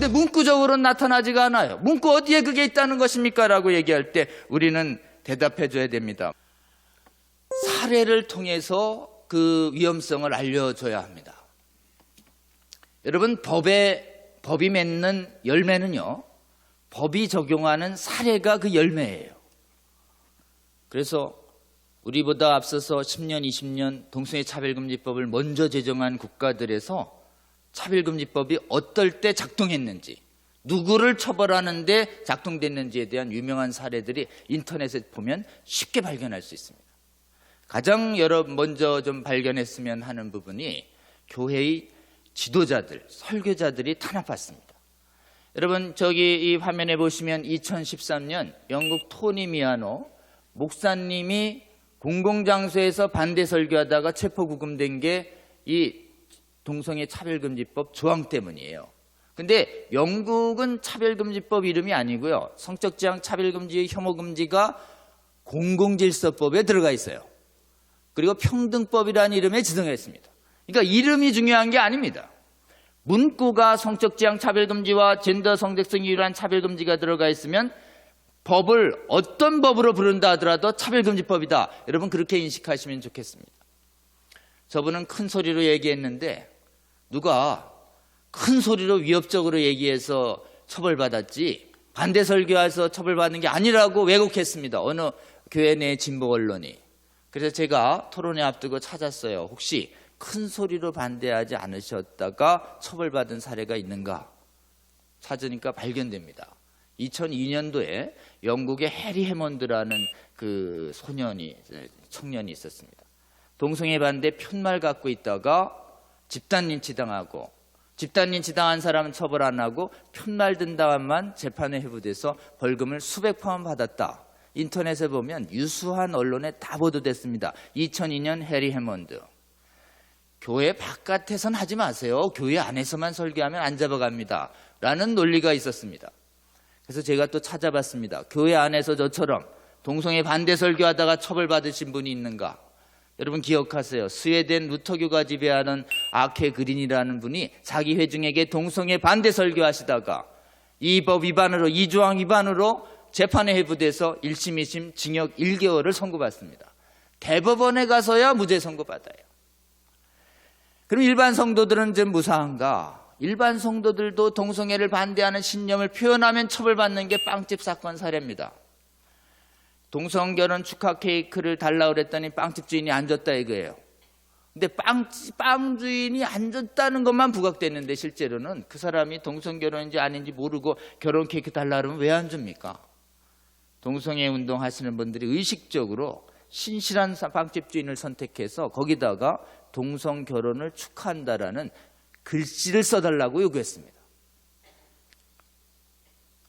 문구적으로 나타나지가 않아요. 문구 어디에 그게 있다는 것입니까? 라고 얘기할 때 우리는 대답해 줘야 됩니다. 사례를 통해서 그 위험성을 알려줘야 합니다. 여러분, 법이 맺는 열매는요, 법이 적용하는 사례가 그 열매예요. 그래서 우리보다 앞서서 10년, 20년 동성애 차별금지법을 먼저 제정한 국가들에서 차별금지법이 어떨 때 작동했는지, 누구를 처벌하는데 작동됐는지에 대한 유명한 사례들이 인터넷에 보면 쉽게 발견할 수 있습니다. 가장 먼저 좀 발견했으면 하는 부분이 교회의 지도자들, 설교자들이 탄압받습니다. 여러분, 저기 이 화면에 보시면 2013년 영국 토니 미아노 목사님이 공공장소에서 반대 설교하다가 체포구금된 게 이 동성애 차별금지법 조항 때문이에요. 근데 영국은 차별금지법 이름이 아니고요, 성적지향 차별금지, 혐오금지가 공공질서법에 들어가 있어요. 그리고 평등법이라는 이름에 지정했습니다. 그러니까 이름이 중요한 게 아닙니다. 문구가 성적지향 차별금지와 젠더 성적성 유일한 차별금지가 들어가 있으면 법을 어떤 법으로 부른다 하더라도 차별금지법이다. 여러분, 그렇게 인식하시면 좋겠습니다. 저분은 큰 소리로 얘기했는데 누가 큰 소리로 위협적으로 얘기해서 처벌받았지 반대 설교해서 처벌받는 게 아니라고 왜곡했습니다. 어느 교회 내 진보 언론이. 그래서 제가 토론회 앞두고 찾았어요. 혹시 큰 소리로 반대하지 않으셨다가 처벌받은 사례가 있는가? 찾으니까 발견됩니다. 2002년도에 영국의 해리 해먼드라는 그 청년이 있었습니다. 동성애 반대 편말 갖고 있다가 집단 린치당하고, 집단 린치당한 사람은 처벌 안 하고 편말 든다만 재판에 회부돼서 벌금을 수백 파운드 받았다. 인터넷에 보면 유수한 언론에 다 보도됐습니다. 2002년 해리 해먼드. 교회 바깥에선 하지 마세요. 교회 안에서만 설교하면 안 잡아갑니다. 라는 논리가 있었습니다. 그래서 제가 또 찾아봤습니다. 교회 안에서 저처럼 동성애 반대 설교하다가 처벌받으신 분이 있는가? 여러분 기억하세요. 스웨덴 루터교가 지배하는 아케 그린이라는 분이 자기 회중에게 동성애 반대 설교하시다가 이 법 위반으로, 이 조항 위반으로 재판에 회부돼서 1심, 2심 징역 1개월을 선고받습니다. 대법원에 가서야 무죄 선고받아요. 그럼 일반 성도들은 좀 무사한가? 일반 성도들도 동성애를 반대하는 신념을 표현하면 처벌받는 게 빵집 사건 사례입니다. 동성결혼 축하 케이크를 달라고 그랬더니 빵집 주인이 안 줬다 이거예요. 근데 빵 주인이 안 줬다는 것만 부각됐는데 실제로는 그 사람이 동성결혼인지 아닌지 모르고 결혼 케이크 달라고 그러면 왜 안 줍니까? 동성애 운동 하시는 분들이 의식적으로 신실한 빵집 주인을 선택해서 거기다가 동성결혼을 축하한다라는 글씨를 써달라고 요구했습니다.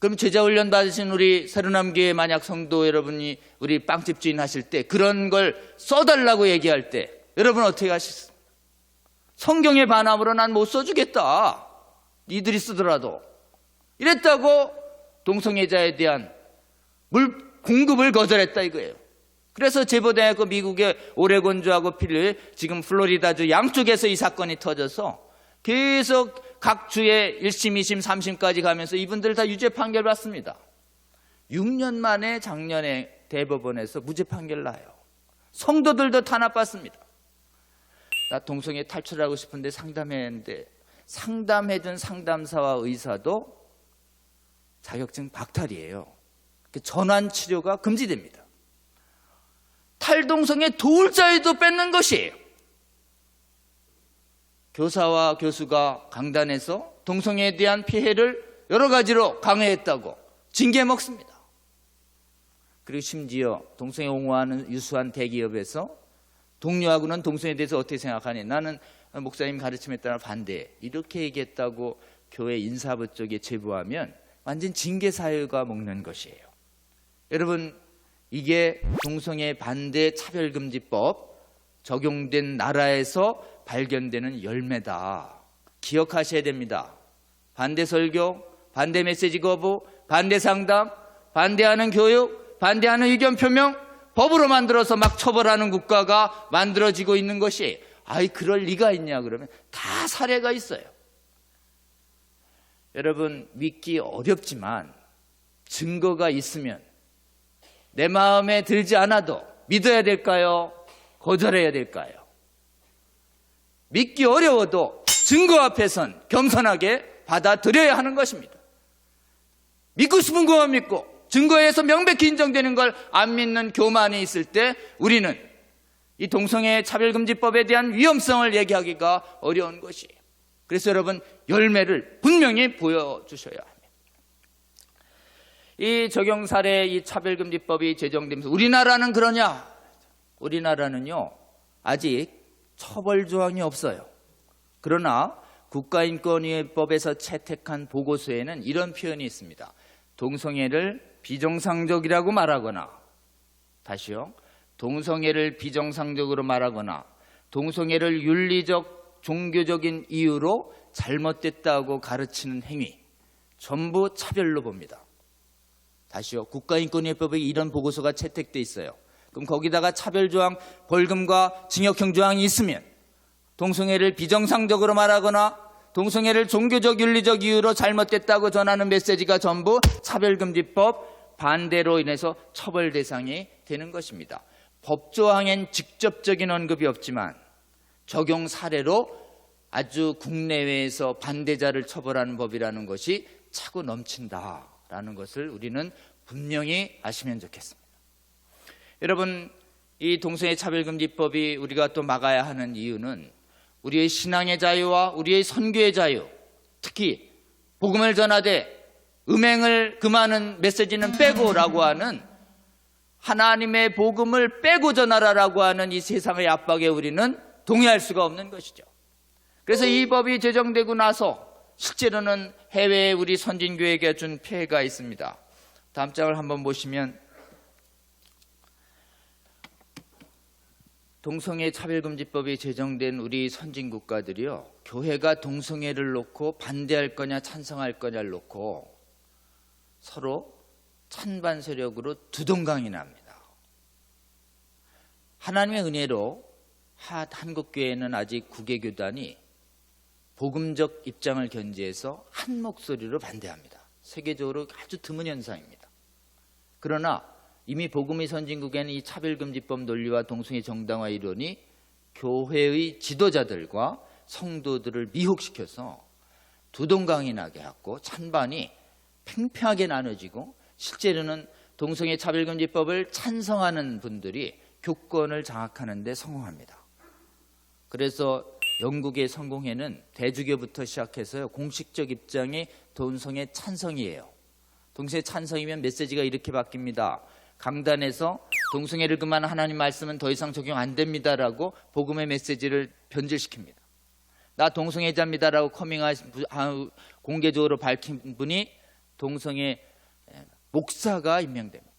그럼 제자훈련 받으신 우리 새로남교회 만약 성도 여러분이 우리 빵집 주인 하실 때 그런 걸 써달라고 얘기할 때 여러분 어떻게 하시겠어요? 성경의 반함으로 난 못 써주겠다. 니들이 쓰더라도. 이랬다고 동성애자에 대한 공급을 거절했다 이거예요. 그래서 제보대학교 미국의 오레곤주하고 필리, 지금 플로리다주 양쪽에서 이 사건이 터져서 계속 각 주에 1심, 2심, 3심까지 가면서 이분들 다 유죄 판결 받습니다. 6년 만에 작년에 대법원에서 무죄 판결 나요. 성도들도 탄압받습니다. 나 동성애 탈출하고 싶은데 상담했는데 상담해준 상담사와 의사도 자격증 박탈이에요. 전환 치료가 금지됩니다. 탈동성애 도울 자유도 뺏는 것이에요. 교사와 교수가 강단에서 동성애에 대한 피해를 여러 가지로 강요했다고 징계 먹습니다. 그리고 심지어 동성애 옹호하는 유수한 대기업에서 동료하고는 동성애에 대해서 어떻게 생각하니? 나는 목사님 가르침에 따라 반대. 이렇게 얘기했다고 교회 인사부 쪽에 제보하면 완전 징계 사유가 먹는 것이에요. 여러분, 이게 동성애 반대 차별금지법 적용된 나라에서 발견되는 열매다. 기억하셔야 됩니다. 반대 설교, 반대 메시지 거부, 반대 상담, 반대하는 교육, 반대하는 의견 표명, 법으로 만들어서 막 처벌하는 국가가 만들어지고 있는 것이 그럴 리가 있냐 그러면 다 사례가 있어요. 여러분, 믿기 어렵지만 증거가 있으면 내 마음에 들지 않아도 믿어야 될까요? 거절해야 될까요? 믿기 어려워도 증거 앞에선 겸손하게 받아들여야 하는 것입니다. 믿고 싶은 것만 믿고 증거에서 명백히 인정되는 걸 안 믿는 교만이 있을 때 우리는 이 동성애 차별금지법에 대한 위험성을 얘기하기가 어려운 것이에요. 그래서 여러분, 열매를 분명히 보여주셔야 합니다. 이 적용 사례 이 차별금지법이 제정되면서 우리나라는 그러냐? 우리나라는요, 아직 처벌 조항이 없어요. 그러나 국가인권위원회법에서 채택한 보고서에는 이런 표현이 있습니다. 동성애를 비정상적이라고 말하거나, 다시요, 동성애를 비정상적으로 말하거나 동성애를 윤리적, 종교적인 이유로 잘못됐다고 가르치는 행위, 전부 차별로 봅니다. 다시요, 국가인권위원회법에 이런 보고서가 채택돼 있어요. 그럼 거기다가 차별조항, 벌금과 징역형 조항이 있으면 동성애를 비정상적으로 말하거나 동성애를 종교적, 윤리적 이유로 잘못됐다고 전하는 메시지가 전부 차별금지법 반대로 인해서 처벌 대상이 되는 것입니다. 법조항엔 직접적인 언급이 없지만 적용 사례로 아주 국내외에서 반대자를 처벌하는 법이라는 것이 차고 넘친다라는 것을 우리는 분명히 아시면 좋겠습니다. 여러분, 이 동성애 차별금지법이 우리가 또 막아야 하는 이유는 우리의 신앙의 자유와 우리의 선교의 자유, 특히 복음을 전하되 음행을 금하는 메시지는 빼고라고 하는, 하나님의 복음을 빼고 전하라라고 하는 이 세상의 압박에 우리는 동의할 수가 없는 것이죠. 그래서 이 법이 제정되고 나서 실제로는 해외에 우리 선진교회에게 준 피해가 있습니다. 다음 장을 한번 보시면 동성애 차별금지법이 제정된 우리 선진국가들이요, 교회가 동성애를 놓고 반대할 거냐 찬성할 거냐를 놓고 서로 찬반 세력으로 두동강이 납니다. 하나님의 은혜로 한국교회는 아직 9개 교단이 복음적 입장을 견지해서 한 목소리로 반대합니다. 세계적으로 아주 드문 현상입니다. 그러나 이미 복음의 선진국에는 이 차별금지법 논리와 동성애 정당화 이론이 교회의 지도자들과 성도들을 미혹시켜서 두동강이 나게 하고 찬반이 팽팽하게 나눠지고, 실제로는 동성애 차별금지법을 찬성하는 분들이 교권을 장악하는 데 성공합니다. 그래서 영국의 성공회는 대주교부터 시작해서요, 공식적 입장이 동성애 찬성이에요. 동성애 찬성이면 메시지가 이렇게 바뀝니다. 강단에서 동성애를 금하는 하나님 말씀은 더 이상 적용 안 됩니다라고 복음의 메시지를 변질시킵니다. 나 동성애자입니다라고 커밍하신 공개적으로 밝힌 분이 동성애 목사가 임명됩니다.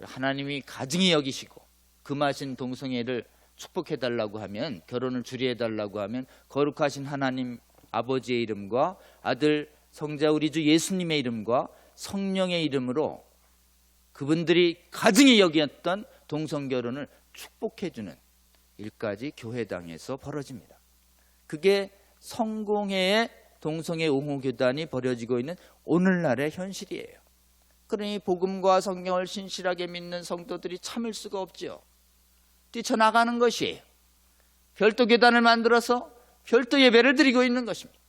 하나님이 가증히 여기시고 금하신 동성애를 축복해달라고 하면, 결혼을 주례해달라고 하면 거룩하신 하나님 아버지의 이름과 아들 성자 우리 주 예수님의 이름과 성령의 이름으로 그분들이 가증히 여겼던 동성결혼을 축복해주는 일까지 교회당에서 벌어집니다. 그게 성공회의 동성애 옹호교단이 벌어지고 있는 오늘날의 현실이에요. 그러니 복음과 성경을 신실하게 믿는 성도들이 참을 수가 없지요. 뛰쳐나가는 것이에요. 별도 교단을 만들어서 별도 예배를 드리고 있는 것입니다.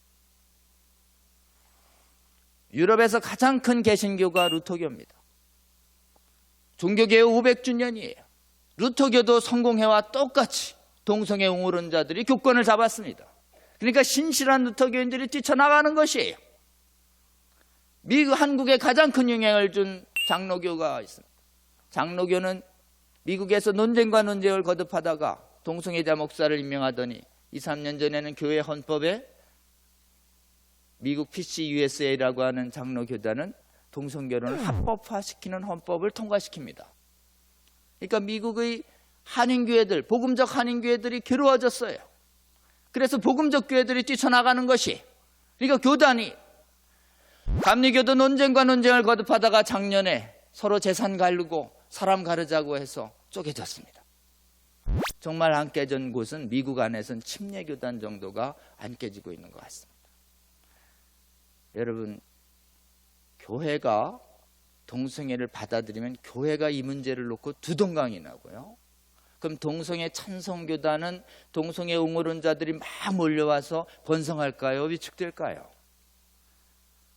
유럽에서 가장 큰 개신교가 루터교입니다. 종교개혁 500주년이에요. 루터교도 성공회와 똑같이 동성애 옹호론자들이 교권을 잡았습니다. 그러니까 신실한 루터교인들이 뛰쳐나가는 것이에요. 한국에 가장 큰 영향을 준 장로교가 있습니다. 장로교는 미국에서 논쟁과 논쟁을 거듭하다가 동성애자 목사를 임명하더니 2, 3년 전에는 교회 헌법에 미국 PCUSA라고 하는 장로교단은 동성결혼을 합법화시키는 헌법을 통과시킵니다. 그러니까 미국의 한인교회들, 복음적 한인교회들이 괴로워졌어요. 그래서 복음적 교회들이 뛰쳐나가는 것이, 그러니까 교단이 감리교도 논쟁과 논쟁을 거듭하다가 작년에 서로 재산 가르고 사람 가르자고 해서 쪼개졌습니다. 정말 안 깨진 곳은 미국 안에서는 침례교단 정도가 안 깨지고 있는 것 같습니다. 여러분, 교회가 동성애를 받아들이면 교회가 이 문제를 놓고 두동강이 나고요. 그럼 동성애 찬성교단은 동성애 옹호론자들이 막 몰려와서 번성할까요? 위축될까요?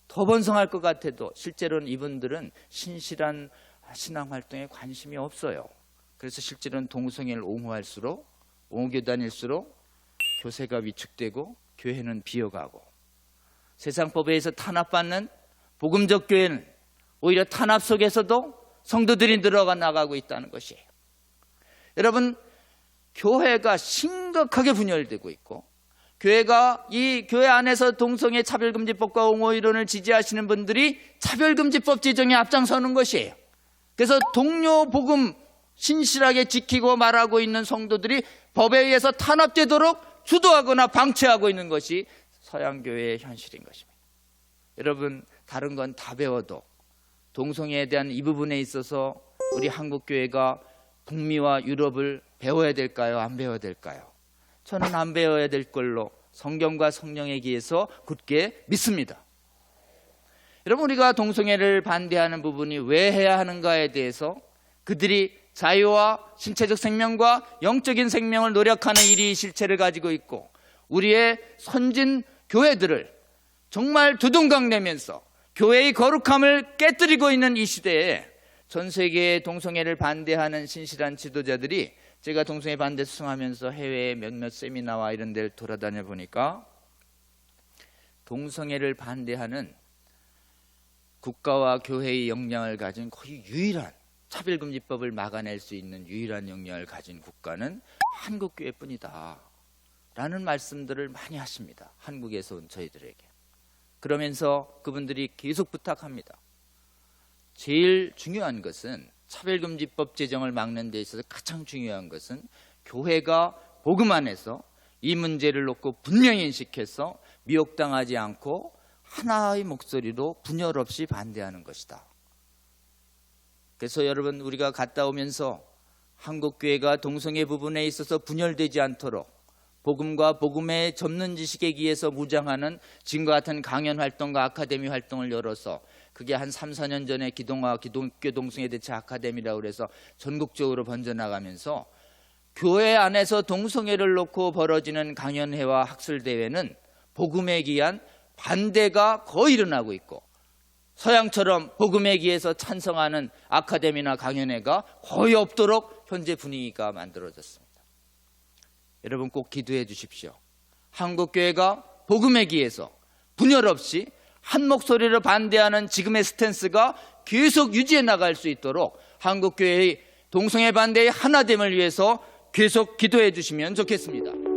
더 번성할 것 같아도 실제로는 이분들은 신실한 신앙활동에 관심이 없어요. 그래서 실제로는 동성애를 옹호할수록, 옹호교단일수록 교세가 위축되고 교회는 비어가고, 세상법에 의해서 탄압받는 복음적 교회는 오히려 탄압 속에서도 성도들이 늘어가 나가고 있다는 것이에요. 여러분, 교회가 심각하게 분열되고 있고, 교회가 이 교회 안에서 동성애 차별금지법과 옹호이론을 지지하시는 분들이 차별금지법 제정에 앞장서는 것이에요. 그래서 동료 복음 신실하게 지키고 말하고 있는 성도들이 법에 의해서 탄압되도록 주도하거나 방치하고 있는 것이 서양교회의 현실인 것입니다. 여러분, 다른 건 다 배워도 동성애에 대한 이 부분에 있어서 우리 한국교회가 북미와 유럽을 배워야 될까요? 안 배워야 될까요? 저는 안 배워야 될 걸로 성경과 성령에 기해서 굳게 믿습니다. 여러분, 우리가 동성애를 반대하는 부분이 왜 해야 하는가에 대해서 그들이 자유와 신체적 생명과 영적인 생명을 노력하는 일이 실체를 가지고 있고, 우리의 선진 교회들을 정말 두둥강 내면서 교회의 거룩함을 깨뜨리고 있는 이 시대에 전 세계의 동성애를 반대하는 신실한 지도자들이, 제가 동성애 반대 수상하면서 해외의 몇몇 세미나와 이런 데를 돌아다녀 보니까 동성애를 반대하는 국가와 교회의 역량을 가진 거의 유일한, 차별금지법을 막아낼 수 있는 유일한 역량을 가진 국가는 한국교회뿐이다 라는 말씀들을 많이 하십니다. 한국에서 온 저희들에게. 그러면서 그분들이 계속 부탁합니다. 제일 중요한 것은, 차별금지법 제정을 막는 데 있어서 가장 중요한 것은 교회가 복음 안에서 이 문제를 놓고 분명히 인식해서 미혹당하지 않고 하나의 목소리로 분열 없이 반대하는 것이다. 그래서 여러분, 우리가 갔다 오면서 한국교회가 동성애 부분에 있어서 분열되지 않도록 복음과 복음의 접는 지식에 의해서 무장하는 지금과 같은 강연 활동과 아카데미 활동을 열어서, 그게 한 3, 4년 전에 기동화 기독교 동성애 대책 아카데미라고 해서 전국적으로 번져나가면서 교회 안에서 동성애를 놓고 벌어지는 강연회와 학술대회는 복음에 기한 반대가 거의 일어나고 있고, 서양처럼 복음에 기해서 찬성하는 아카데미나 강연회가 거의 없도록 현재 분위기가 만들어졌습니다. 여러분, 꼭 기도해 주십시오. 한국교회가 복음에 기해서 분열 없이 한 목소리로 반대하는 지금의 스탠스가 계속 유지해 나갈 수 있도록 한국교회의 동성애 반대의 하나됨을 위해서 계속 기도해 주시면 좋겠습니다.